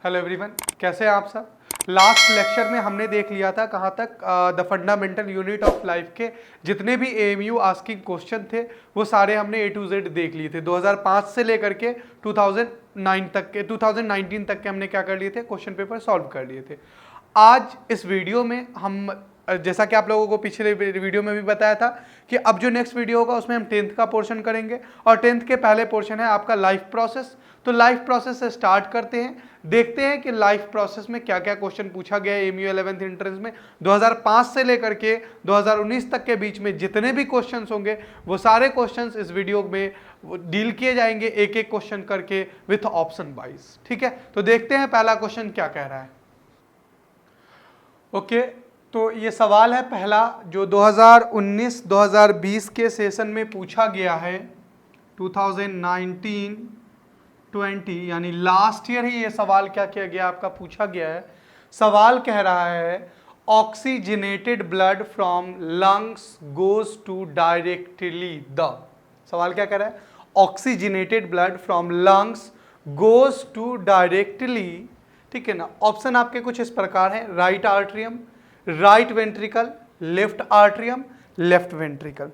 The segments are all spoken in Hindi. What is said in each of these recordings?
हेलो एवरीवन, कैसे हैं आप सब। लास्ट लेक्चर में हमने देख लिया था कहाँ तक the fundamental unit of life के जितने भी एएमयू आस्किंग क्वेश्चन थे वो सारे हमने A to Z देख लिए थे। 2005 से लेकर के 2019 तक के हमने क्या कर लिए थे, क्वेश्चन पेपर सॉल्व कर लिए थे। आज इस वीडियो में हम जैसा कि आप लोगों को पिछले वीडियो में भी बताया था कि अब जो नेक्स्ट वीडियो होगा उसमें हम 10th का पोर्शन करेंगे और 10th के पहले पोर्शन है आपका लाइफ प्रोसेस। तो लाइफ प्रोसेस से स्टार्ट करते हैं, देखते हैं कि लाइफ प्रोसेस में क्या क्या क्वेश्चन पूछा गया है। एमयू 11th एंट्रेंस में 2005 से लेकर के 2019 तक के बीच में जितने भी क्वेश्चंस होंगे वो सारे क्वेश्चंस इस वीडियो में डील किए जाएंगे, एक एक क्वेश्चन करके विथ ऑप्शन वाइज। ठीक है, तो देखते हैं पहला क्वेश्चन क्या कह रहा है। ओके, तो ये सवाल है पहला जो 2019-2020 के सेशन में पूछा गया है। 2019-20 यानी लास्ट ईयर ही ये सवाल क्या किया गया, आपका पूछा गया है। सवाल कह रहा है oxygenated blood from lungs goes to directly the. सवाल क्या कह रहा है, oxygenated blood from lungs goes to directly, ठीक है ना। ऑप्शन आपके कुछ इस प्रकार है, right atrium, right ventricle, left atrium, left ventricle.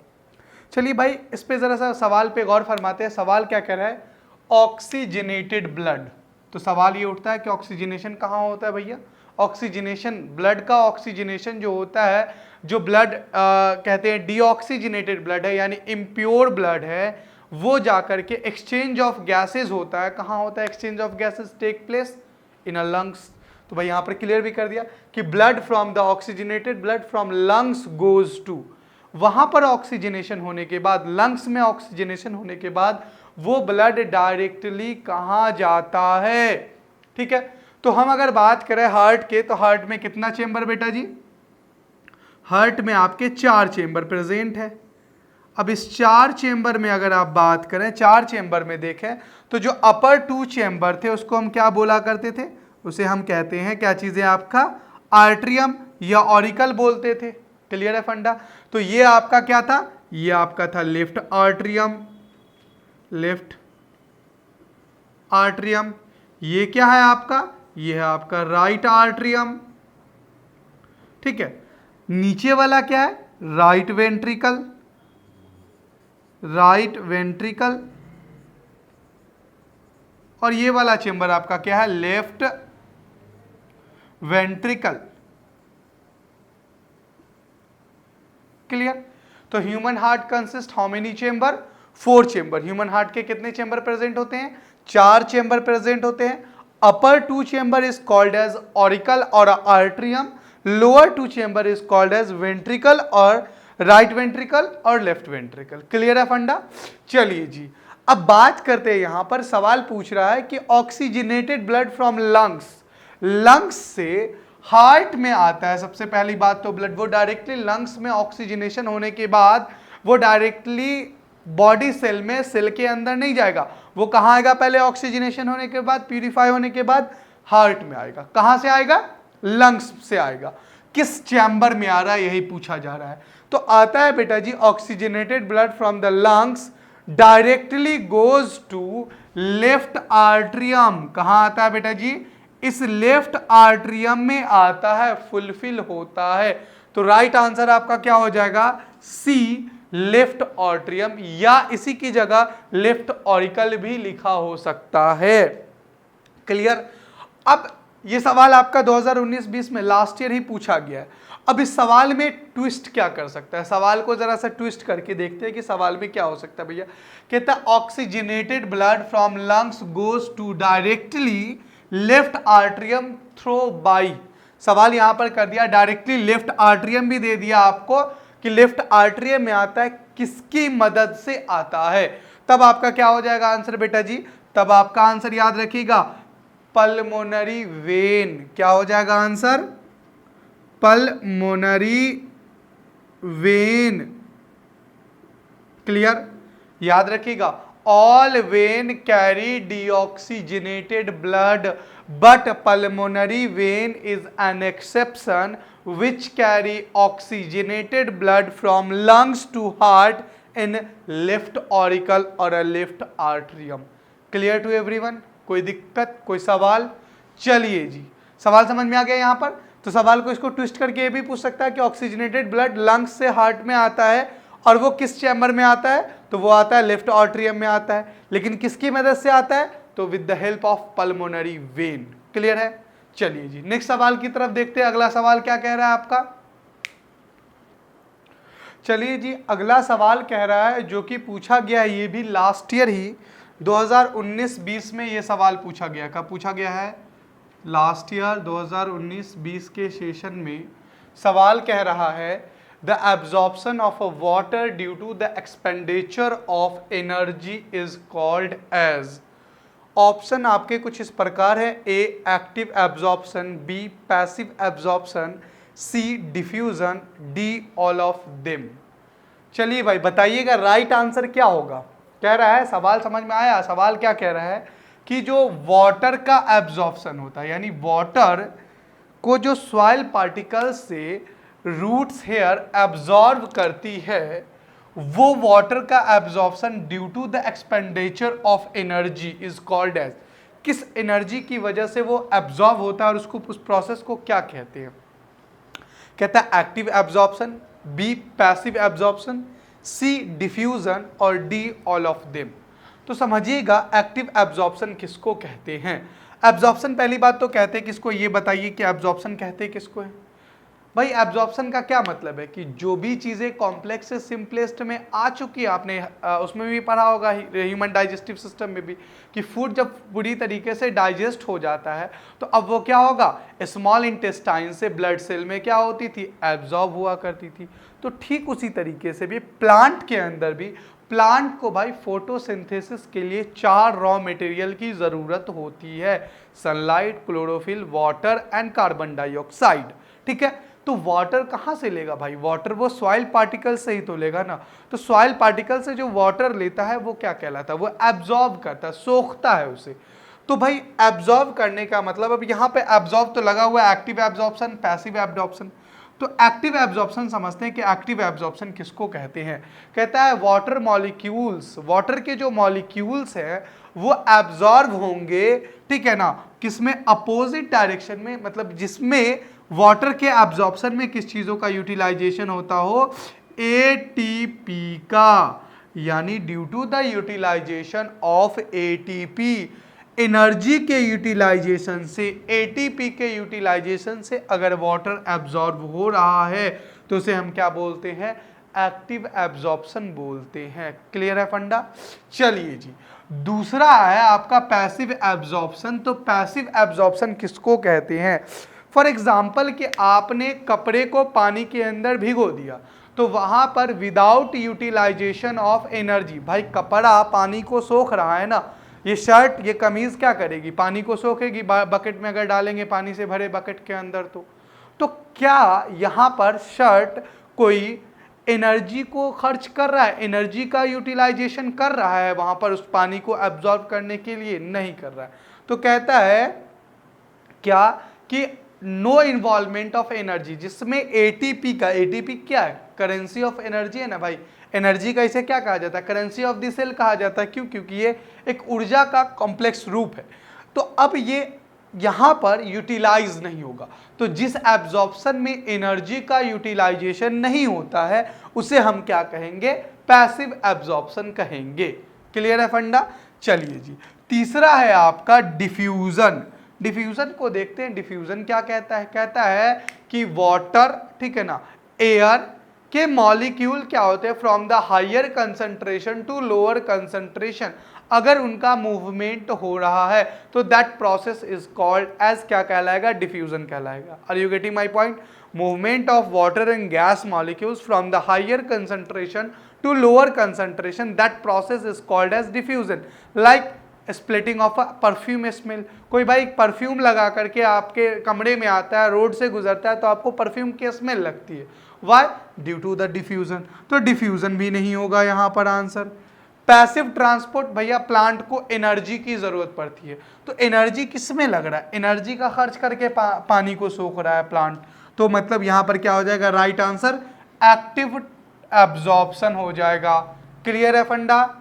चलिए भाई इस पे जरा सा सवाल पे गौर फरमाते हैं। सवाल क्या कह रहा है, ऑक्सीजनेटेड ब्लड। तो सवाल ये उठता है कि ऑक्सीजनेशन कहाँ होता है भैया। ऑक्सीजनेशन, ब्लड का ऑक्सीजनेशन जो होता है, जो ब्लड कहते हैं डीऑक्सीजनेटेड ब्लड है यानी इम्प्योर ब्लड है, वो जाकर के एक्सचेंज ऑफ गैसेज होता है। कहाँ होता है exchange of gases, take place in a lungs. तो भाई यहां पर क्लियर भी कर दिया कि blood from the oxygenated blood from lungs goes to, वहां पर ऑक्सीजनेशन होने के बाद, लंग्स में ऑक्सीजनेशन होने के बाद वो ब्लड डायरेक्टली कहां जाता है। ठीक है, तो हम अगर बात करें हार्ट के, तो हार्ट में कितना चेंबर बेटा जी, हार्ट में आपके 4 चेंबर प्रेजेंट है। अब इस 4 चेंबर में अगर आप बात करें, 4 चेंबर में देखें तो जो अपर 2 चेंबर थे उसको हम क्या बोला करते थे, उसे हम कहते हैं क्या चीजें, आपका आर्ट्रियम या ऑरिकल बोलते थे। क्लियर है फंडा। तो ये आपका क्या था, ये आपका था लेफ्ट आर्ट्रियम, लेफ्ट आर्ट्रियम। ये क्या है आपका, ये है आपका राइट आर्ट्रियम। ठीक है, नीचे वाला क्या है, राइट वेंट्रिकल, राइट वेंट्रिकल। और ये वाला चेंबर आपका क्या है, लेफ्ट वेंट्रिकल। क्लियर। तो human heart consist how many chamber, 4 chamber. Human heart के कितने चेंबर प्रेजेंट होते हैं, 4 चेंबर प्रेजेंट होते हैं। Upper 2 chamber is called as auricle और atrium, lower 2 chamber is called as ventricle और राइट वेंट्रिकल और लेफ्ट वेंट्रिकल। क्लियर है फंडा। चलिए जी, अब बात करते हैं, यहां पर सवाल पूछ रहा है कि oxygenated blood from lungs, lungs से हार्ट में आता है। सबसे पहली बात तो ब्लड वो डायरेक्टली लंग्स में ऑक्सीजनेशन होने के बाद वो डायरेक्टली बॉडी सेल में, सेल के अंदर नहीं जाएगा। वो कहां आएगा, पहले ऑक्सीजनेशन होने के बाद, प्यूरिफाई होने के बाद हार्ट में आएगा। कहां से आएगा, लंग्स से आएगा। किस चैम्बर में आ रहा है यही पूछा जा रहा है। तो आता है बेटा जी, oxygenated blood from the lungs directly goes to left atrium. कहां आता है बेटा जी, इस लेफ्ट आर्ट्रियम में आता है, फुलफिल होता है। तो राइट आंसर आपका क्या हो जाएगा, सी लेफ्ट आर्ट्रियम, या इसी की जगह लेफ्ट ऑरिकल भी लिखा हो सकता है। क्लियर। अब ये सवाल आपका 2019-20 में लास्ट ईयर ही पूछा गया है। अब इस सवाल में ट्विस्ट क्या कर सकता है, सवाल को जरा सा ट्विस्ट करके देखते हैं कि सवाल में क्या हो सकता है भैया। कहता है oxygenated blood from lungs goes to directly left atrium through by. सवाल यहां पर कर दिया डायरेक्टली, लेफ्ट आर्ट्रियम भी दे दिया आपको कि लेफ्ट आर्ट्रियम में आता है, किसकी मदद से आता है। तब आपका क्या हो जाएगा आंसर बेटा जी, तब आपका आंसर याद रखिएगा पल्मोनरी वेन। क्या हो जाएगा आंसर, पल्मोनरी वेन। क्लियर, याद रखिएगा all vein carry deoxygenated blood but pulmonary vein is an exception which carry oxygenated blood from lungs to heart in left auricle or a left atrium. Clear to everyone? कोई दिक्कत, कोई सवाल। चलिए जी, सवाल समझ में आ गया यहाँ पर। तो सवाल को इसको ट्विस्ट करके ये भी पूछ सकता है कि ऑक्सीजनेटेड ब्लड लंग्स से हार्ट में आता है और वो किस चैम्बर में आता है, तो वो आता है लेफ्ट ऑट्रियम में आता है, लेकिन किसकी मदद से आता है, तो with the help of pulmonary vein. Clear है। चलिए जी नेक्स्ट सवाल की तरफ देखते हैं, अगला सवाल क्या कह रहा है आपका। चलिए जी अगला सवाल कह रहा है, जो कि पूछा गया है, ये भी लास्ट ईयर ही 2019-20 में ये सवाल पूछा गया। कब पूछा गया है, लास्ट ईयर 2019-20 के सेशन में सवाल कह रहा है, the absorption of water due to the expenditure of energy is called as. Option आपके कुछ इस प्रकार है, A active absorption, B passive absorption, C diffusion, D all of them. चलिए भाई बताइएगा राइट आंसर क्या होगा। कह रहा है, सवाल समझ में आया, सवाल क्या कह रहा है कि जो वाटर का एब्जॉर्प्शन होता है, यानी वाटर को जो सॉइल पार्टिकल से रूट्स हेयर एब्जॉर्ब करती है, वो वाटर का absorption due to the expenditure of energy is called as. किस एनर्जी की वजह से वो एब्जॉर्ब होता है और उसको उस प्रोसेस को क्या कहते हैं। कहता है active absorption, B passive absorption, C diffusion और डी ऑल ऑफ देम। तो समझिएगा एक्टिव एब्जॉर्प्शन किसको कहते हैं। एब्जॉर्प्शन पहली बात तो कहते हैं किसको, ये बताइए कि एब्जॉर्प्शन कहते हैं किसको है। भाई एब्जॉर्प्शन का क्या मतलब है कि जो भी चीज़ें कॉम्प्लेक्स से सिंपलेस्ट में आ चुकी है, आपने उसमें भी पढ़ा होगा ह्यूमन डाइजेस्टिव सिस्टम में भी, कि फूड जब पूरी तरीके से डाइजेस्ट हो जाता है तो अब वो क्या होगा, स्मॉल इंटेस्टाइन से ब्लड सेल में क्या होती थी, एब्जॉर्ब हुआ करती थी। तो ठीक उसी तरीके से भी प्लांट के अंदर भी, प्लांट को भाई फोटोसिंथेसिस के लिए 4 रॉ मटेरियल की ज़रूरत होती है, sunlight, chlorophyll, water and carbon dioxide. ठीक है, तो वाटर कहाँ से लेगा भाई, वाटर वो सॉइल पार्टिकल से ही तो लेगा ना। तो सॉइल पार्टिकल से जो वाटर लेता है वो क्या कहलाता है, वो एब्जॉर्ब करता है, सोखता है उसे। तो भाई एब्जॉर्ब करने का मतलब, अब यहाँ पे एब्जॉर्ब तो लगा हुआ है, एक्टिव एब्जॉर्प्शन, पैसिव एब्जॉर्प्शन। तो एक्टिव एब्जॉर्प्शन समझते हैं कि एक्टिव एब्जॉर्प्शन किसको कहते हैं। कहता है वाटर मॉलिक्यूल्स, वाटर के जो मॉलिक्यूल्स हैं वो एब्जॉर्ब होंगे, ठीक है ना, किसमें, अपोजिट डायरेक्शन में, मतलब जिसमें वाटर के एब्जॉर्प्शन में किस चीज़ों का यूटिलाइजेशन होता हो, एटीपी का, यानी due to the utilisation of ATP, energy के यूटिलाइजेशन से, एटीपी के यूटिलाइजेशन से अगर वाटर एब्जॉर्ब हो रहा है तो उसे हम क्या बोलते हैं, एक्टिव एब्जॉर्प्शन बोलते हैं। क्लियर है फंडा। चलिए जी दूसरा है आपका पैसिव एब्जॉर्प्शन। तो पैसिव एब्जॉर्प्शन किसको कहते हैं, फॉर एग्जाम्पल कि आपने कपड़े को पानी के अंदर भिगो दिया, तो वहां पर विदाउट यूटिलाइजेशन ऑफ एनर्जी, भाई कपड़ा पानी को सोख रहा है ना, ये शर्ट, ये कमीज क्या करेगी, पानी को सोखेगी, बकेट में अगर डालेंगे पानी से भरे बकेट के अंदर तो क्या यहाँ पर शर्ट कोई एनर्जी को खर्च कर रहा है, एनर्जी का यूटिलाइजेशन कर रहा है वहां पर उस पानी को एब्जॉर्ब करने के लिए, नहीं कर रहा है। तो कहता है क्या कि नो इन्वॉल्वमेंट ऑफ एनर्जी, जिसमें एटीपी का, एटीपी क्या है, करेंसी ऑफ एनर्जी है ना भाई, एनर्जी का इसे क्या कहा जाता है, करेंसी ऑफ द सेल कहा जाता है। क्यों, क्योंकि ये एक ऊर्जा का कॉम्प्लेक्स रूप है। तो अब ये यहाँ पर यूटिलाइज नहीं होगा, तो जिस एब्जॉर्प्शन में एनर्जी का यूटिलाइजेशन नहीं होता है उसे हम क्या कहेंगे, पैसिव एब्जॉर्प्शन कहेंगे। क्लियर है फंडा। चलिए जी तीसरा है आपका डिफ्यूजन। डिफ्यूजन को देखते हैं, डिफ्यूजन क्या कहता है, कहता है कि वाटर, ठीक है ना, एयर के मॉलिक्यूल क्या होते हैं, from the higher concentration to lower concentration, अगर उनका मूवमेंट हो रहा है तो that process is called as, क्या कहलाएगा, डिफ्यूजन कहलाएगा। Are you getting my point. Movement of water and gas molecules from the higher concentration to lower concentration, that process is called as diffusion. Like splitting of a perfume smell, कोई भाई परफ्यूम लगा करके आपके कमरे में आता है, रोड से गुजरता है तो आपको परफ्यूम की स्मेल लगती है, why, due to the diffusion. तो डिफ्यूजन भी नहीं होगा यहाँ पर आंसर। पैसिव ट्रांसपोर्ट, भैया प्लांट को एनर्जी की जरूरत पड़ती है, तो एनर्जी किस में लग रहा है, एनर्जी का खर्च करके पानी को सोख रहा है प्लांट, तो मतलब यहाँ पर क्या हो जाएगा, राइट आंसर एक्टिव एब्जॉर्प्शन हो जाएगा। क्लियर है फंडा,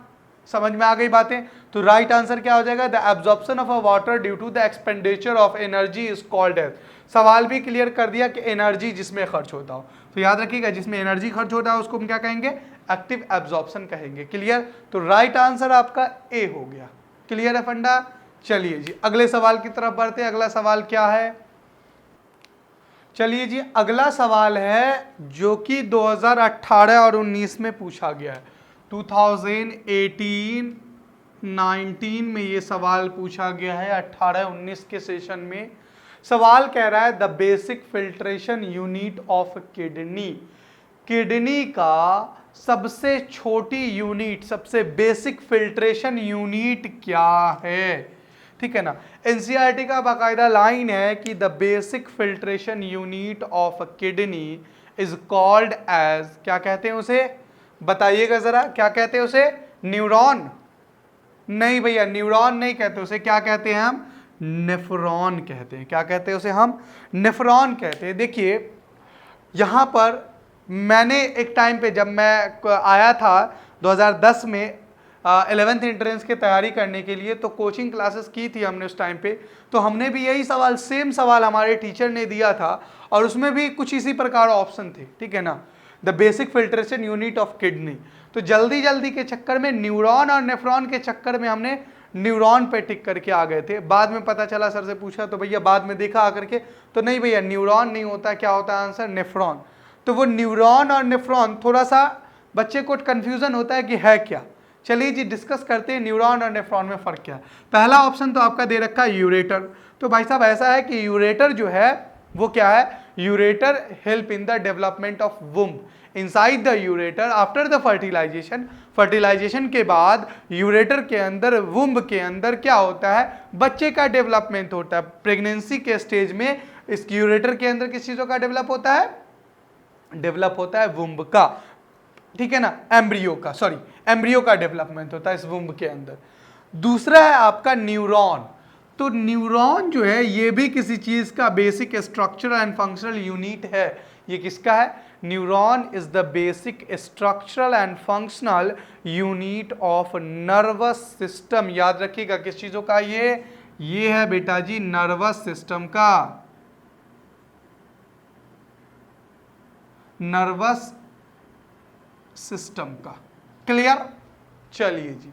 समझ में आ गई बातें। तो राइट आंसर क्या हो जाएगा, the absorption of a water due to the expenditure of energy is called as. सवाल भी क्लियर कर दिया कि एनर्जी जिसमें खर्च होता हो, तो याद रखिएगा जिसमें एनर्जी खर्च होता है उसको हम क्या कहेंगे, एक्टिव एब्जॉर्प्शन कहेंगे। क्लियर, तो राइट आंसर आपका ए हो गया। क्लियर है फंडा। चलिए जी अगले सवाल की तरफ बढ़ते हैं। अगला सवाल क्या है, चलिए जी अगला सवाल है जो कि 2018 और 19 में पूछा गया है। 2018 19 में ये सवाल पूछा गया है, 18-19 के सेशन में सवाल कह रहा है the basic filtration unit of kidney. Kidney का सबसे छोटी यूनिट, सबसे बेसिक फिल्ट्रेशन यूनिट क्या है, ठीक है ना। एनसीईआरटी का बाकायदा लाइन है कि the basic filtration unit of kidney is called as, क्या कहते हैं उसे, बताइएगा जरा, क्या कहते हैं उसे, न्यूरॉन? नहीं भैया, न्यूरॉन नहीं कहते उसे, क्या कहते हैं हम, नेफ्रॉन कहते हैं। क्या कहते हैं उसे हम, नेफ्रॉन कहते हैं। देखिए यहां पर मैंने एक टाइम पे जब मैं आया था 2010 में 11th एंट्रेंस की तैयारी करने के लिए, तो कोचिंग क्लासेस की थी हमने उस टाइम पे, तो हमने भी यही सवाल, सेम सवाल हमारे टीचर ने दिया था और उसमें भी कुछ इसी प्रकार ऑप्शन थे, ठीक है ना, the basic filtration unit of kidney. तो जल्दी जल्दी के चक्कर में, न्यूरॉन और नेफ्रॉन के चक्कर में हमने न्यूरॉन पे टिक करके आ गए थे। बाद में पता चला, सर से पूछा तो भैया बाद में देखा आकर के, तो नहीं भैया न्यूरॉन नहीं होता, क्या होता है आंसर, नेफ्रॉन। तो वो न्यूरॉन और नेफ्रॉन थोड़ा सा बच्चे को कंफ्यूजन होता है कि है क्या। चलिए जी डिस्कस करते हैं न्यूरॉन और नेफ्रॉन में फर्क क्या है। पहला ऑप्शन तो आपका दे रखा है यूरेटर। तो भाई साहब ऐसा है कि यूरेटर जो है वो क्या है, ureter help in the development of womb inside the ureter after the fertilisation. Fertilisation के बाद यूरेटर के अंदर, वुम्ब के अंदर क्या होता है, बच्चे का डेवलपमेंट होता है। प्रेगनेंसी के स्टेज में इस यूरेटर के अंदर किस चीजों का डेवलप होता है, डेवलप होता है वुम्ब का, ठीक है ना, एम्ब्रियो का, सॉरी एम्ब्रियो का डेवलपमेंट होता है इस वुम्ब के अंदर। दूसरा है आपका न्यूरॉन। तो न्यूरॉन जो है ये भी किसी चीज का basic structural and functional unit है। ये किसका है, neuron is the basic structural and functional unit of nervous system. याद रखिएगा किस चीजों का, ये है बेटा जी नर्वस सिस्टम का, नर्वस सिस्टम का। क्लियर, चलिए जी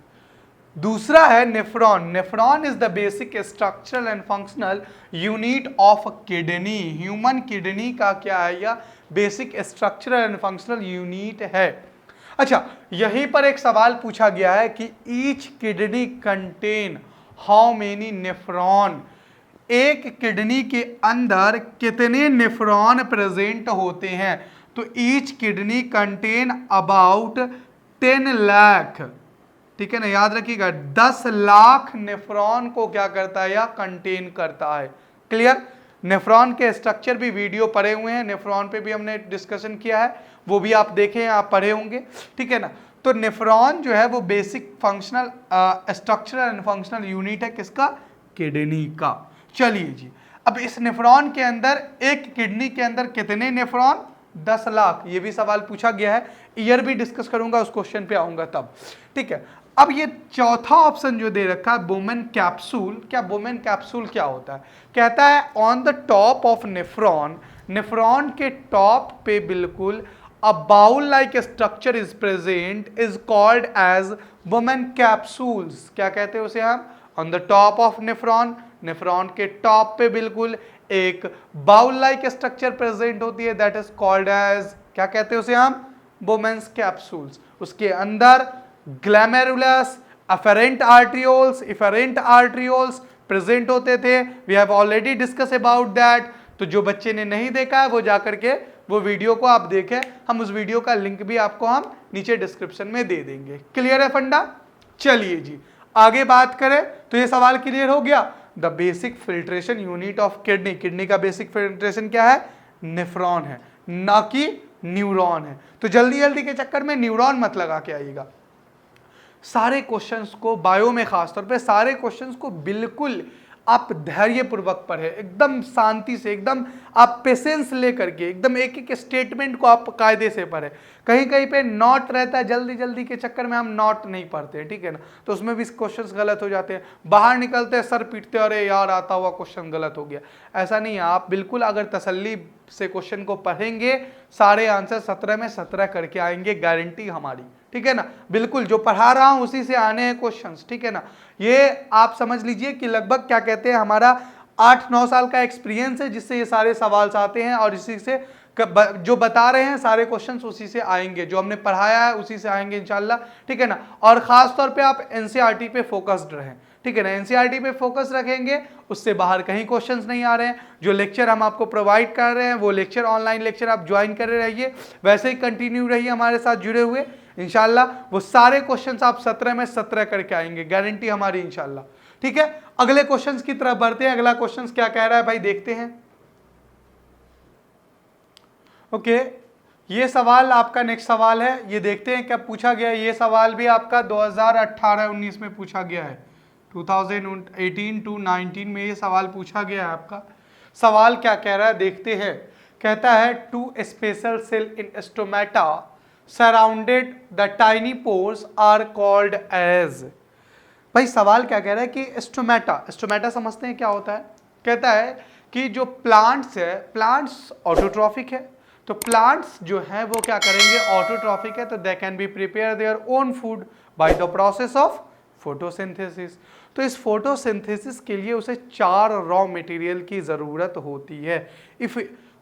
दूसरा है nephron. Nephron is the basic structural and functional unit of kidney. Human kidney का क्या है, या basic structural and functional unit है। अच्छा, यहीं पर एक सवाल पूछा गया है कि each kidney contain how many nephron. एक किडनी के अंदर कितने नेफ्रॉन प्रेजेंट होते हैं, तो each kidney contain about 10 lakh, ठीक है ना, याद रखिएगा 10 लाख नेफ्रॉन को क्या करता है, या कंटेन करता है। क्लियर, नेफ्रॉन के स्ट्रक्चर भी वीडियो पढ़े हुए हैं, नेफ्रॉन पे भी हमने डिस्कशन किया है, वो भी आप देखें, आप पढ़े होंगे, ठीक है ना। तो नेफ्रॉन जो है वो basic functional structural and functional unit है किसका, किडनी का। चलिए जी अब इस नेफ्रॉन के अंदर, एक किडनी के अंदर कितने नेफ्रॉन, 10 लाख। ये भी सवाल पूछा गया है, ईयर भी डिस्कस करूंगा, उस क्वेश्चन पे आऊंगा तब, ठीक है। अब ये चौथा ऑप्शन जो दे रखा है बोमेन कैप्सूल। क्या बोमेन कैप्सूल क्या होता है, कहता है on the top of nephron, nephron के टॉप पे बिल्कुल a bowl like structure is present is called as Bowman capsules. क्या कहते हैं उसे हम, on the top of nephron, nephron के टॉप पे बिल्कुल एक बाउल लाइक स्ट्रक्चर प्रेजेंट होती है, दैट इज कॉल्ड एज, क्या कहते हैं उसे हम, बोमेन्स कैप्सूल्स। उसके अंदर glomerulus afferent arterioles, efferent arterioles present होते थे। We have already discuss about that. तो जो बच्चे ने नहीं देखा है वो जाकर के वो वीडियो को आप देखें, हम उस वीडियो का लिंक भी आपको हम नीचे डिस्क्रिप्शन में दे देंगे। क्लियर है फंडा। चलिए जी आगे बात करें, तो ये सवाल क्लियर हो गया, the basic filtration unit of kidney. Kidney का बेसिक फिल्ट्रेशन क्या है, नेफ्रॉन है, ना कि न्यूरॉन है। तो जल्दी जल्दी के चक्कर में न्यूरॉन मत लगा के आइएगा। सारे क्वेश्चंस को, बायो में खासतौर पे सारे क्वेश्चंस को बिल्कुल आप धैर्य पूर्वक पढ़े, एकदम शांति से, एकदम आप पेशेंस लेकर के एकदम एक एक स्टेटमेंट को आप कायदे से पढ़े। कहीं कहीं पे नॉट रहता है, जल्दी जल्दी के चक्कर में हम नॉट नहीं पढ़ते, ठीक है ना, तो उसमें भी क्वेश्चंस गलत हो जाते हैं, बाहर निकलते हैं सर पीटते, अरे यार आता हुआ क्वेश्चन गलत हो गया। ऐसा नहीं है, आप बिल्कुल अगर तसल्ली से क्वेश्चन को पढ़ेंगे सारे आंसर 17 में 17 करके आएंगे, गारंटी हमारी, ठीक है ना। बिल्कुल जो पढ़ा रहा हूं उसी से आने हैं क्वेश्चंस, ठीक है ना। ये आप समझ लीजिए कि लगभग क्या कहते हैं, हमारा 8-9 साल का एक्सपीरियंस है जिससे ये सारे सवाल आते हैं, और इसी से जो बता रहे हैं सारे क्वेश्चंस उसी से आएंगे, जो हमने पढ़ाया है उसी से आएंगे इंशाल्लाह, ठीक है ना। और खास तौर पे आप एनसीईआरटी पे फोकस्ड रहें, ठीक है ना, एनसीईआरटी पे फोकस रखेंगे, उससे बाहर कहीं क्वेश्चंस नहीं आ रहे हैं। जो लेक्चर हम आपको प्रोवाइड कर रहे हैं वो लेक्चर, ऑनलाइन लेक्चर आप ज्वाइन करे रहिए, वैसे ही कंटिन्यू रहिए हमारे साथ जुड़े हुए, इंशाल्लाह वो सारे क्वेश्चंस आप 17 में 17 करके आएंगे, गारंटी हमारी इंशाल्लाह, ठीक है। अगले क्वेश्चंस की तरफ बढ़ते हैं। अगला क्वेश्चंस क्या कह रहा है भाई, देखते हैं। ओके, ये सवाल आपका नेक्स्ट सवाल है, ये देखते हैं क्या पूछा गया है। ये सवाल भी आपका 2018-19 में पूछा गया है, 2018 to 19 में ये सवाल पूछा गया है आपका। सवाल क्या कह रहा है देखते हैं। कहता है two special cell in stomata surrounded the tiny pores are called as. भाई सवाल क्या कह रहा है कि स्टोमेटा समझते हैं क्या होता है। कहता है कि जो प्लांट्स है, प्लांट्स ऑटोट्रॉफिक है, तो प्लांट्स जो है वो क्या करेंगे, ऑटोट्रॉफिक है, तो they can be prepare their own food by the process of photosynthesis. तो इस फोटोसिंथेसिस के लिए उसे 4 रॉ मटेरियल की जरूरत होती है। इफ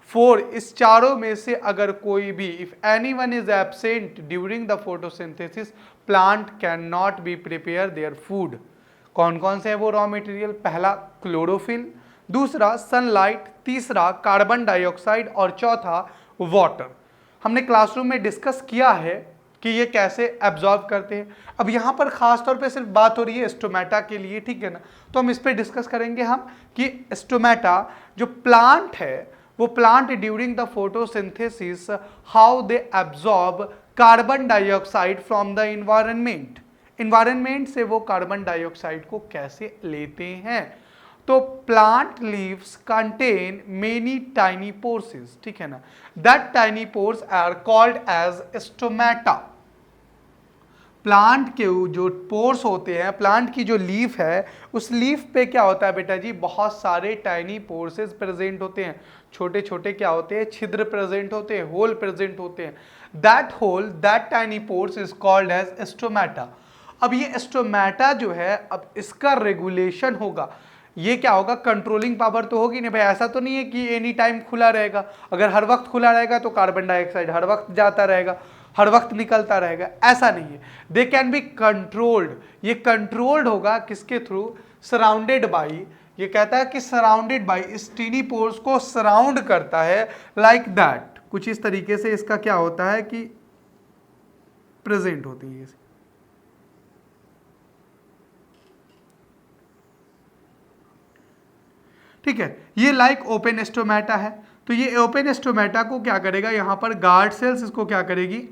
4 इस चारों में से अगर कोई भी, if anyone is absent during the photosynthesis plant can not be prepare their food. कौन कौन से हैं वो रॉ मटेरियल? पहला क्लोरोफिल, दूसरा सनलाइट, तीसरा कार्बन डाइऑक्साइड और चौथा वाटर। हमने क्लासरूम में डिस्कस किया है कि ये कैसे एब्जॉर्ब करते हैं। अब यहाँ पर खास तौर पे सिर्फ बात हो रही है स्टोमेटा के लिए, ठीक है ना, तो हम इस पे डिस्कस करेंगे हम कि स्टोमेटा जो प्लांट है वो plant during the photosynthesis how they absorb carbon dioxide from the environment. Environment से वो कार्बन डाइऑक्साइड को कैसे लेते हैं। तो plant leaves contain many tiny pores, ठीक है ना, that tiny pores are called as stomata. Plant के जो पोर्स होते हैं, प्लांट की जो लीफ है, उस लीफ पे क्या होता है बेटा जी, बहुत सारे टाइनी पोर्सेस प्रेजेंट होते हैं, छोटे छोटे क्या होते हैं, छिद्र प्रेजेंट होते हैं, होल प्रेजेंट होते हैं। That hole, that tiny pores is called as stomata. अब ये स्टोमेटा जो है, अब इसका रेगुलेशन होगा, ये क्या होगा, कंट्रोलिंग पावर तो होगी नहीं भाई। ऐसा तो नहीं है कि एनी टाइम खुला रहेगा, अगर हर वक्त खुला रहेगा तो कार्बन डाइऑक्साइड हर वक्त जाता रहेगा, हर वक्त निकलता रहेगा, ऐसा नहीं है। दे कैन बी कंट्रोल्ड, ये कंट्रोल्ड होगा किसके थ्रू, सराउंडेड बाई, ये कहता है कि सराउंडेड बाई, इस टीनी पोर्स को सराउंड करता है लाइक दैट, कुछ इस तरीके से इसका क्या होता है कि प्रेजेंट होती है। ठीक है, ये लाइक ओपन स्टोमेटा है, तो ये ओपन स्टोमेटा को क्या करेगा, यहाँ पर गार्ड सेल्स इसको क्या करेगी,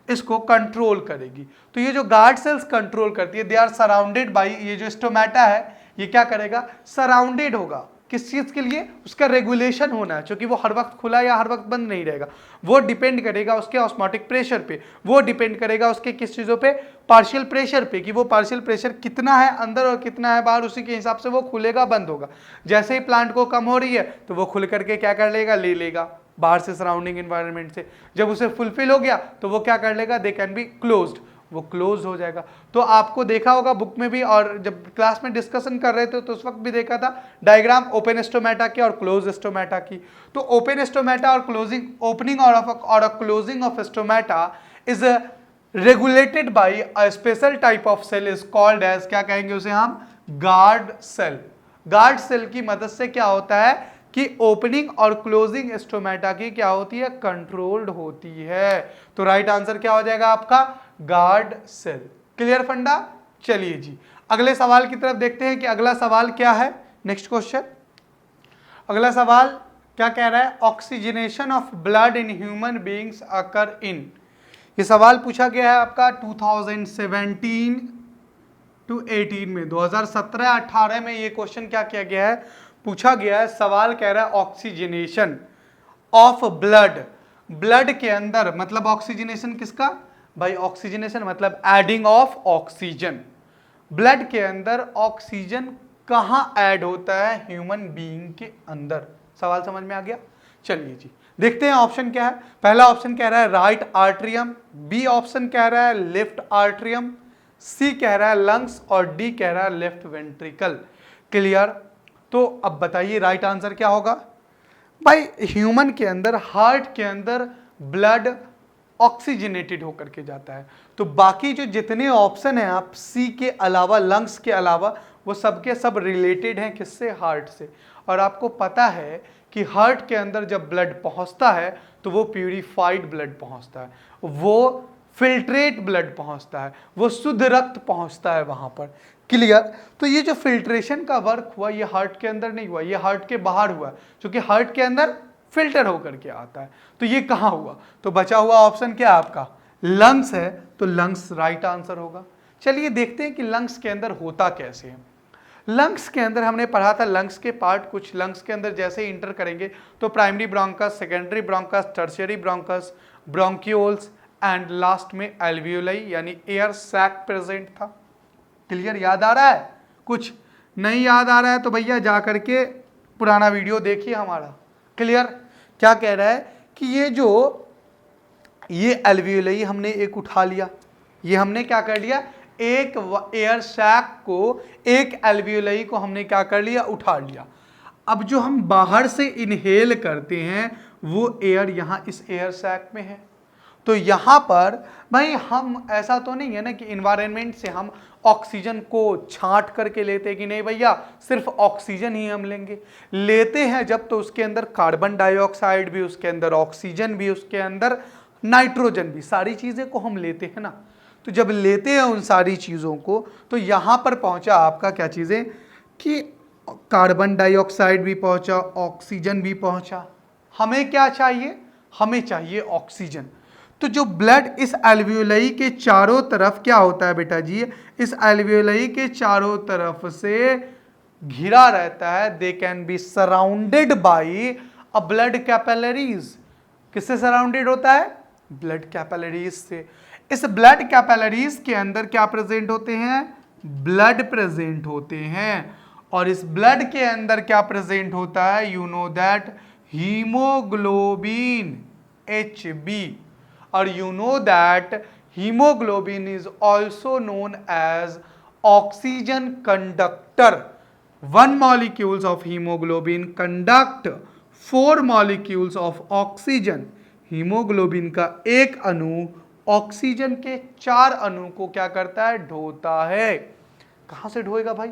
इसको कंट्रोल करेगी। तो ये जो गार्ड सेल्स कंट्रोल करती है, दे आर सराउंडेड बाई, ये जो स्टोमेटा है ये क्या करेगा, सराउंडेड होगा किस चीज के लिए, उसका रेगुलेशन होना है, क्योंकि वो हर वक्त खुला या हर वक्त बंद नहीं रहेगा, वो डिपेंड करेगा उसके ऑस्मोटिक प्रेशर पे, वो डिपेंड करेगा उसके किस चीज़ों पे, पार्शियल प्रेशर पे, कि वो पार्शियल प्रेशर कितना है अंदर और कितना है बाहर, उसी के हिसाब से वो खुलेगा बंद होगा। जैसे ही प्लांट को कम हो रही है तो वो खुल करके क्या कर लेगा, ले लेगा बाहर से, सराउंडिंग इन्वायरमेंट से। जब उसे फुलफिल हो गया तो वो क्या कर लेगा, दे कैन बी क्लोज्ड, वो क्लोज हो जाएगा। तो आपको देखा होगा बुक में भी, और जब क्लास में डिस्कशन कर रहे थे तो उस वक्त भी देखा था डायग्राम ओपन स्टोमेटा की और क्लोज स्टोमेटा की। तो ओपन स्टोमेटा और क्लोजिंग, ओपनिंग और closing of stomata is regulated by a special type of cell is called as, क्या कहेंगे उसे हम, गार्ड सेल। गार्ड सेल की मदद से क्या होता है कि ओपनिंग और क्लोजिंग स्टोमेटा की क्या होती है, कंट्रोल्ड होती है। तो राइट आंसर क्या हो जाएगा आपका, गार्ड सेल। क्लियर फंडा। चलिए जी अगले सवाल की तरफ देखते हैं कि अगला सवाल क्या है। नेक्स्ट क्वेश्चन, अगला सवाल क्या कह रहा है, oxygenation of blood in human beings occur in. ये सवाल पूछा गया है आपका 2017 टू 18 में 2017-18 में ये क्वेश्चन क्या किया गया है, पूछा गया है। सवाल कह रहा है ऑक्सीजनेशन ऑफ ब्लड, ब्लड के अंदर मतलब ऑक्सीजनेशन किसका भाई, ऑक्सीजनेशन मतलब एडिंग ऑफ ऑक्सीजन, ब्लड के अंदर ऑक्सीजन कहां ऐड होता है, ह्यूमन बीइंग के अंदर। सवाल समझ में आ गया। चलिए जी देखते हैं ऑप्शन क्या है। पहला ऑप्शन कह रहा है राइट आर्ट्रियम, बी ऑप्शन कह रहा है लेफ्ट आर्ट्रियम, सी कह रहा है लंग्स और डी कह रहा है लेफ्ट वेंट्रिकल। क्लियर। तो अब बताइए राइट आंसर क्या होगा भाई। ह्यूमन के अंदर, हार्ट के अंदर ब्लड ऑक्सीजनेटेड होकर के जाता है, तो बाकी जो जितने ऑप्शन हैं आप सी के अलावा, लंग्स के अलावा, वो सबके सब रिलेटेड हैं किससे, हार्ट से। और आपको पता है कि हार्ट के अंदर जब ब्लड पहुंचता है तो वो प्यूरिफाइड ब्लड पहुंचता है, वो फिल्ट्रेट ब्लड पहुंचता है, वो शुद्ध रक्त पहुंचता है वहां पर। क्लियर। तो ये जो फिल्ट्रेशन का वर्क हुआ ये हार्ट के अंदर नहीं हुआ, ये हार्ट के बाहर हुआ, क्योंकि हार्ट के अंदर फिल्टर होकर के आता है। तो ये कहां हुआ, तो बचा हुआ ऑप्शन क्या आपका, लंग्स है, तो लंग्स राइट आंसर होगा। चलिए देखते हैं कि लंग्स के अंदर होता कैसे है। लंग्स के अंदर हमने पढ़ा था लंग्स के पार्ट कुछ, लंग्स के अंदर जैसे ही इंटर करेंगे तो primary bronchus, secondary bronchus, tertiary bronchus, bronchioles and last में एल्वियोलाई यानी एयर सैक प्रेजेंट था। क्लियर। याद आ रहा है, कुछ नहीं याद आ रहा है तो भैया जा करके पुराना वीडियो देखिए हमारा। क्लियर। क्या कह रहा है कि ये एल्वियोलाई हमने एक उठा लिया, ये हमने क्या कर लिया, एक एयर सैक को, एक एल्वियोलाई को हमने क्या कर लिया, उठा लिया। अब जो हम बाहर से इनहेल करते हैं वो एयर यहाँ इस एयर सैक में है। तो यहाँ पर भाई हम ऐसा तो नहीं है ना कि इन्वायरमेंट से हम ऑक्सीजन को छांट करके लेते हैं कि नहीं भैया सिर्फ ऑक्सीजन ही हम लेते हैं जब तो उसके अंदर कार्बन डाइऑक्साइड भी, उसके अंदर ऑक्सीजन भी, उसके अंदर नाइट्रोजन भी, सारी चीजें को हम लेते हैं ना। तो जब लेते हैं उन सारी चीजों को तो यहां पर पहुंचा आपका क्या चीजें कि कार्बन डाइऑक्साइड भी पहुंचा, ऑक्सीजन भी पहुंचा। हमें क्या चाहिए, हमें चाहिए ऑक्सीजन। तो जो ब्लड इस एल्वियोलाई के चारों तरफ क्या होता है बेटा जी, इस एल्वियोलाई के चारों तरफ से घिरा रहता है। They can be surrounded by a blood capillaries. किससे सराउंडेड होता है, ब्लड कैपिलरीज से। इस ब्लड कैपिलरीज के अंदर क्या प्रेजेंट होते हैं, ब्लड प्रेजेंट होते हैं। और इस ब्लड के अंदर क्या प्रेजेंट होता है, you know that haemoglobin HB। और you know that hemoglobin is also known as oxygen conductor. 1 molecules of hemoglobin conduct 4 molecules of oxygen. Haemoglobin का एक अणु ऑक्सीजन के 4 अणु को क्या करता है, ढोता है। कहां से ढोएगा भाई,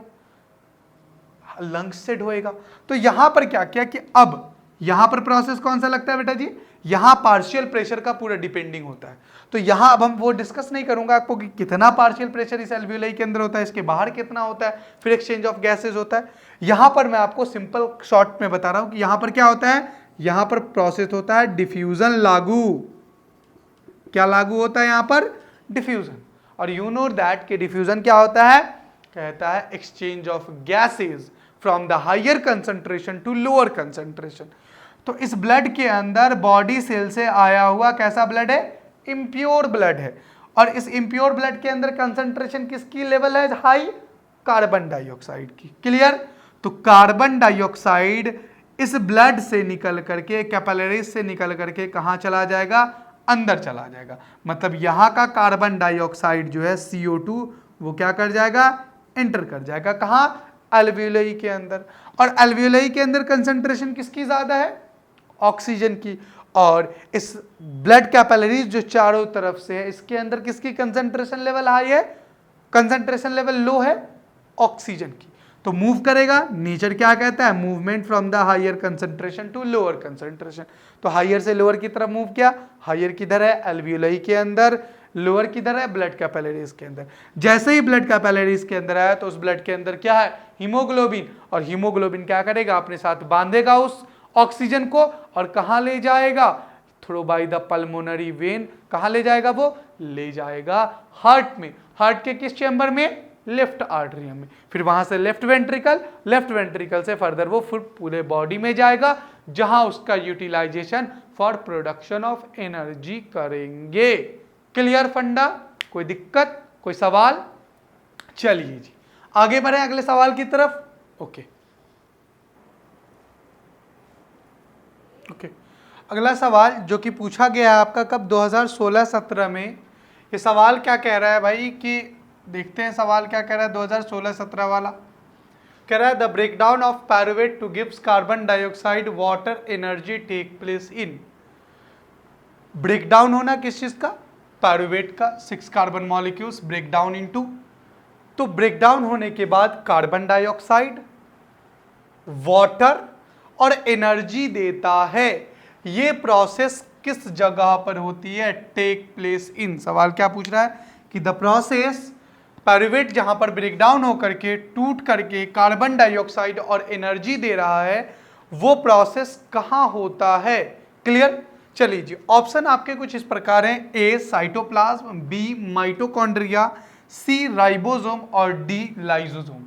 लंग्स से ढोएगा। तो यहां पर क्या किया कि अब यहां पर प्रोसेस कौन सा लगता है बेटा जी, यहां पार्शियल प्रेशर का पूरा डिपेंडिंग होता है। तो यहां अब हम वो डिस्कस नहीं करूंगा आपको कि कितना पार्शियल प्रेशर इस एल्वियोलाई के अंदर होता है, इसके बाहर कितना होता है, फिर एक्सचेंज ऑफ गैसेस होता है। यहां पर मैं आपको सिंपल शॉर्ट में बता रहा हूं कि यहां पर क्या होता है, यहां पर प्रोसेस होता है डिफ्यूजन लागू। क्या लागू होता है यहां पर, डिफ्यूजन। और यू नो दैट कि डिफ्यूजन क्या होता है, कहता है exchange of gases from the higher concentration to lower concentration. तो इस ब्लड के अंदर बॉडी सेल से आया हुआ कैसा ब्लड है, इम्प्योर ब्लड है। और इस इम्प्योर ब्लड के अंदर कंसंट्रेशन किसकी लेवल है, हाई, कार्बन डाइऑक्साइड की। क्लियर। तो कार्बन डाइऑक्साइड इस ब्लड से निकल करके, कैपिलरीज से निकल करके कहां चला जाएगा, अंदर चला जाएगा। मतलब यहां का कार्बन डाइऑक्साइड जो है CO2 वो क्या कर जाएगा, एंटर कर जाएगा कहां, एल्वियोलाई के अंदर। और एल्वियोलाई के अंदर कंसंट्रेशन किसकी ज्यादा है, ऑक्सीजन की। और इस ब्लड कैपिलरीज जो चारों तरफ से है इसके अंदर किसकी कंसंट्रेशन लेवल हाई है, कंसंट्रेशन लेवल लो है, ऑक्सीजन की। तो मूव करेगा, नेचर क्या कहता है, movement from the higher concentration to lower concentration. तो हायर से लोअर की तरफ मूव किया, हायर किधर है, एल्वियोलाई के अंदर, लोअर किधर है, ब्लड कैपिलरीज के अंदर। जैसे ही ब्लड कैपिलरीज के अंदर आया तो उस ब्लड के अंदर क्या है, हीमोग्लोबिन। और हीमोग्लोबिन क्या करेगा, अपने साथ बांधेगा उस ऑक्सीजन को और कहां ले जाएगा, through by the pulmonary vein. कहां ले जाएगा, वो ले जाएगा हार्ट में। हार्ट के किस चेंबर में, लेफ्ट आर्टरियम में, फिर वहां से लेफ्ट वेंट्रिकल से फर्दर वो फिर पूरे बॉडी में जाएगा, जहां उसका utilisation for production of energy करेंगे। क्लियर फंडा? कोई दिक्कत, कोई सवाल? चलिए जी आगे बढ़े अगले सवाल की तरफ। ओके अगला सवाल जो कि पूछा गया है आपका कब, 2016-17 में। ये सवाल क्या कह रहा है भाई कि देखते हैं सवाल क्या कह रहा है 2016-17 वाला। कह रहा है the breakdown of pyruvate to gives carbon dioxide water energy take place in. Breakdown होना किस चीज का? पायरुवेट का 6 कार्बन मॉलिक्यूल्स ब्रेकडाउन इनटू, तो ब्रेकडाउन होने के बाद कार्बन डाइऑक्साइड, वाटर और एनर्जी देता है। ये प्रोसेस किस जगह पर होती है? Take place in. सवाल क्या पूछ रहा है कि द प्रोसेस, पायरुवेट जहां पर ब्रेकडाउन होकर के टूट करके कार्बन डाइऑक्साइड और एनर्जी दे रहा है, वो प्रोसेस कहां होता है? क्लियर? चलिए जी ऑप्शन आपके कुछ इस प्रकार हैं, ए साइटोप्लाज्म, बी माइटोकॉन्ड्रिया, सी राइबोसोम और डी लाइसोसोम।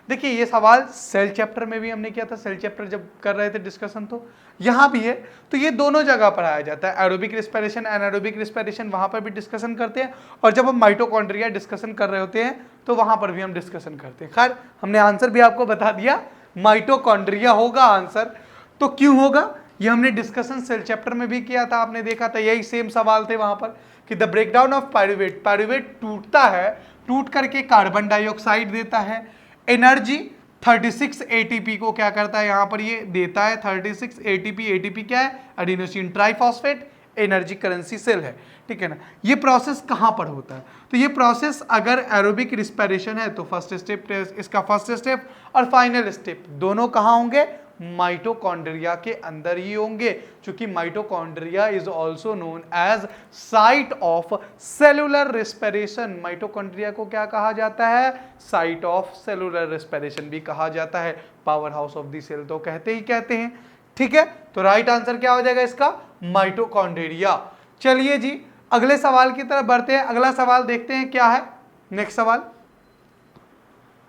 देखिए ये सवाल सेल चैप्टर में भी हमने किया था, सेल चैप्टर जब कर रहे थे डिस्कशन, तो यहां भी है। तो ये दोनों जगह पर आया जाता है, एरोबिक रिस्पिरेशन, एनारोबिक रिस्पिरेशन, वहां पर भी डिस्कशन करते हैं, और जब हम माइटोकॉन्ड्रिया डिस्कशन कर रहे होते हैं तो वहां पर भी हम डिस्कशन करते हैं। खैर हमने आंसर भी आपको बता दिया, माइटोकॉन्ड्रिया होगा आंसर। तो क्यों होगा ये हमने डिस्कशन सेल चैप्टर में भी किया था, आपने देखा था, यही सेम सवाल थे वहां पर कि the breakdown of pyruvate, pyruvate टूटता है, टूट करके कार्बन डाइऑक्साइड देता है, एनर्जी 36 एटीपी को क्या करता है यहां पर ये देता है 36 एटीपी। एटीपी क्या है? Adenosine triphosphate, energy currency cell है, ठीक है ना। ये प्रोसेस कहां पर होता है? तो ये प्रोसेस अगर एरोबिक रिस्पिरेशन है तो फर्स्ट स्टेप, इसका फर्स्ट स्टेप और फाइनल स्टेप दोनों कहां होंगे? माइटोकॉन्ड्रिया के अंदर ही होंगे, क्योंकि mitochondria is also known as site of cellular respiration. Mitochondria को क्या कहा जाता है? साइट ऑफ सेलुलर रेस्पिरेशन भी कहा जाता है, powerhouse of the cell तो कहते ही कहते हैं, ठीक है। तो राइट आंसर क्या हो जाएगा इसका? माइटोकॉन्ड्रिया। चलिए जी अगले सवाल की तरफ बढ़ते हैं। अगला सवाल देखते हैं क्या है, नेक्स्ट सवाल।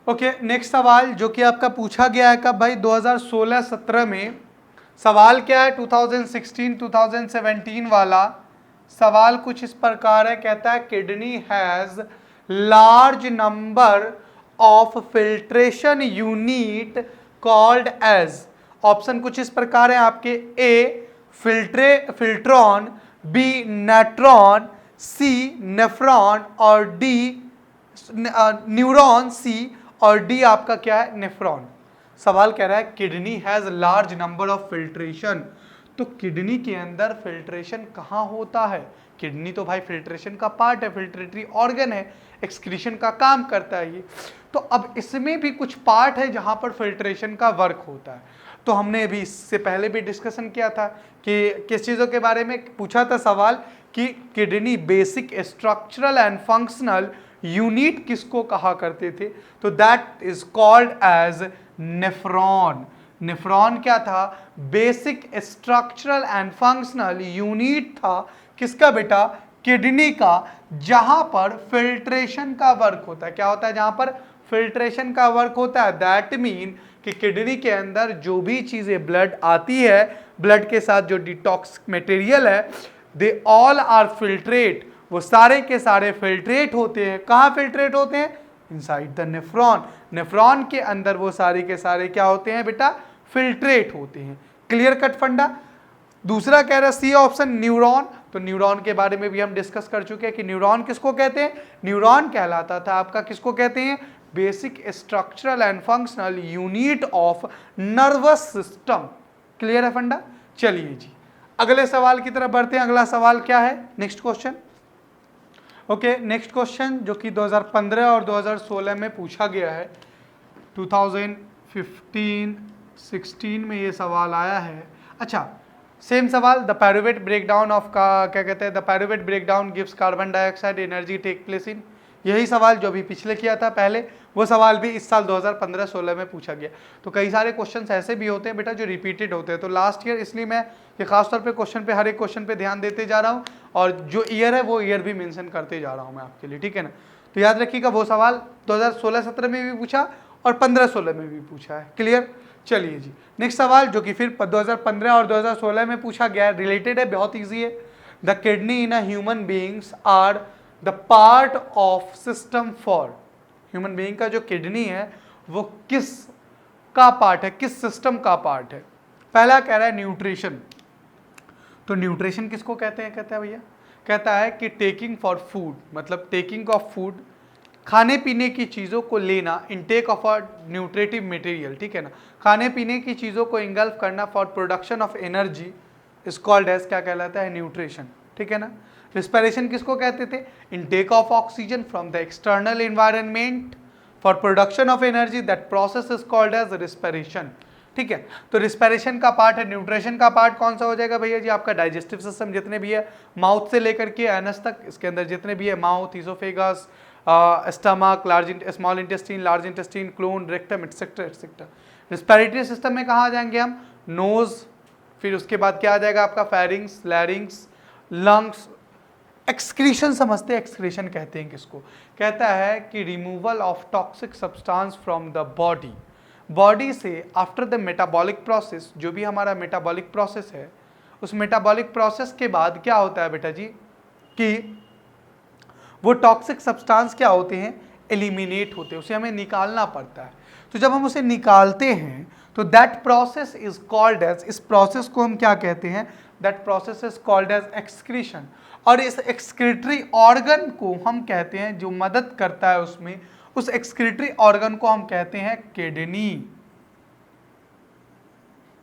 ओके नेक्स्ट सवाल जो कि आपका पूछा गया है कब भाई, 2016-17 में। सवाल क्या है? 2016-2017 वाला सवाल कुछ इस प्रकार है, कहता है kidney has large number of filtration unit called as. Option कुछ इस प्रकार है आपके, A filtron, B netron, C nephron और डी न्यूरॉन, सी और डी आपका क्या है? नेफ्रॉन। सवाल कह रहा है kidney has large number of filtration, तो किडनी के अंदर फिल्ट्रेशन कहां होता है? किडनी तो भाई फिल्ट्रेशन का पार्ट है, फिल्ट्रेटरी ऑर्गन है, एक्सक्रीशन का काम करता है ये। तो अब इसमें भी कुछ पार्ट है जहां पर फिल्ट्रेशन का वर्क होता है। तो हमने भी इससे पहले भी डिस्कशन किया था कि किस चीज़ों के बारे में पूछा था सवाल कि kidney basic structural and functional unit किसको कहा करते थे? तो that is called as nephron. Nephron क्या था? Basic structural and functional unit था किसका बेटा? किडनी का, जहां पर फिल्ट्रेशन का वर्क होता है। क्या होता है? जहां पर फिल्ट्रेशन का वर्क होता है। दैट मीन कि किडनी के अंदर जो भी चीजें ब्लड आती है, ब्लड के साथ जो डिटॉक्स मटेरियल है, दे ऑल आर फिल्ट्रेट, वो सारे के सारे फिल्ट्रेट होते हैं। कहाँ फिल्ट्रेट होते हैं? Inside the nephron. नेफ्रॉन के अंदर वो सारे के सारे क्या होते हैं बेटा? फिल्ट्रेट होते हैं। क्लियर कट फंडा। दूसरा कह रहा है सी ऑप्शन न्यूरॉन। तो न्यूरॉन के बारे में भी हम डिस्कस कर चुके हैं कि न्यूरॉन किसको कहते हैं? न्यूरॉन कहलाता था आपका किसको कहते हैं? Basic structural and functional unit of nervous system. Clear है फंडा। चलिए जी अगले सवाल की तरफ बढ़ते हैं। अगला सवाल क्या है? Next question. Okay next question जो कि 2015 और 2016 में पूछा गया है। 2015-16 में ये सवाल आया है। अच्छा सेम सवाल, द पायरुवेट ब्रेकडाउन ऑफ का क्या कहते हैं? The pyruvate breakdown gives carbon dioxide energy take place in. यही सवाल जो अभी पिछले किया था पहले, वो सवाल भी इस साल 2015-16 में पूछा गया। तो कई सारे क्वेश्चंस ऐसे भी होते हैं बेटा जो रिपीटेड होते हैं। तो लास्ट ईयर इसलिए मैं ये खासतौर पे क्वेश्चन पे, हर एक क्वेश्चन पे ध्यान देते जा रहा हूँ, और जो ईयर है वो ईयर भी मेंशन करते जा रहा हूँ मैं आपके लिए, ठीक है ना। तो याद रखिएगा वो सवाल 2016-17 में भी पूछा और 15-16 में भी पूछा है। क्लियर? चलिए जी, नेक्स्ट सवाल जो कि फिर 2015 और 2016 में पूछा गया है, रिलेटेड है, बहुत ईजी है। The kidney in a human beings are the part of system for, human being का जो किडनी है वो किस का पार्ट है, किस सिस्टम का पार्ट है? पहला कह रहा है न्यूट्रिशन। तो न्यूट्रिशन किसको कहते हैं? कहता है भैया, कहता है कि टेकिंग फॉर फूड, मतलब टेकिंग ऑफ फूड, खाने पीने की चीज़ों को लेना, intake of a nutritive material, ठीक है ना, खाने पीने की चीज़ों को इंगल्फ करना for production of energy is called as, क्या कहलाता है? न्यूट्रिशन, ठीक है ना। रिस्पिरेशन किसको कहते थे? Intake of oxygen from the external environment for production of energy, that process is called as respiration, ठीक है। तो रिस्पिरेशन का पार्ट है। न्यूट्रिशन का पार्ट कौन सा हो जाएगा भैया जी? आपका डाइजेस्टिव सिस्टम, जितने भी है माउथ से लेकर के एनस तक, इसके अंदर जितने भी है mouth, oesophagus, stomach, small intestine, large intestine, clone, rectum, etcetera etcetera. Respiratory system में कहाँ आ जाएंगे हम? नोज, फिर उसके बाद क्या आ जाएगा आपका? Pharynx, लैरिंग्स, lungs. एक्सक्रीशन समझते हैं, एक्सक्रीशन कहते हैं किसको? कहता है कि removal of toxic substance from the body, body से आफ्टर द मेटाबॉलिक प्रोसेस, जो भी हमारा मेटाबॉलिक प्रोसेस है, उस मेटाबॉलिक प्रोसेस के बाद क्या होता है बेटा जी कि वो टॉक्सिक सब्सटेंस क्या होते हैं? एलिमिनेट होते हैं, उसे हमें निकालना पड़ता है। तो जब हम उसे निकालते हैं तो that process is called as, इस प्रोसेस को हम क्या कहते हैं? That process is called as excretion. और इस एक्सक्रीटरी ऑर्गन को हम कहते हैं, जो मदद करता है उसमें, उस एक्सक्रीटरी ऑर्गन को हम कहते हैं किडनी।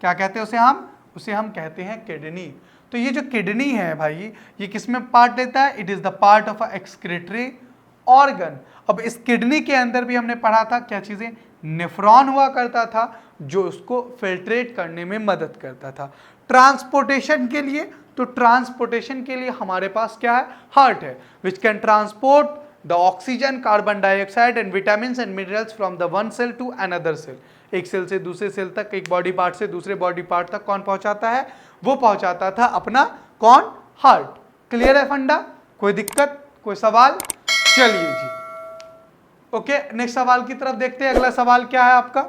क्या कहते हैं उसे हम कहते हैं किडनी। तो ये जो किडनी है भाई, ये किसमें पार्ट लेता है? It is the part of a excretory organ. अब इस किडनी के अंदर भी हमने पढ़ा था क्या चीजें? नेफ्रॉन हुआ करता था, जो उसको फिल्ट्रेट करने में मदद करता था। ट्रांसपोर्टेशन के लिए, तो ट्रांसपोर्टेशन के लिए हमारे पास क्या है? हार्ट है, which can transport the oxygen, carbon dioxide and vitamin and minerals from the one cell to another cell. एक सेल से दूसरे सेल तक, एक बॉडी पार्ट से दूसरे बॉडी पार्ट तक कौन पहुंचाता है? वो पहुंचाता था अपना कौन? हार्ट। क्लियर है फंडा? कोई दिक्कत, कोई सवाल? चलिए जी, ओके, नेक्स्ट सवाल की तरफ देखते हैं। अगला सवाल क्या है आपका?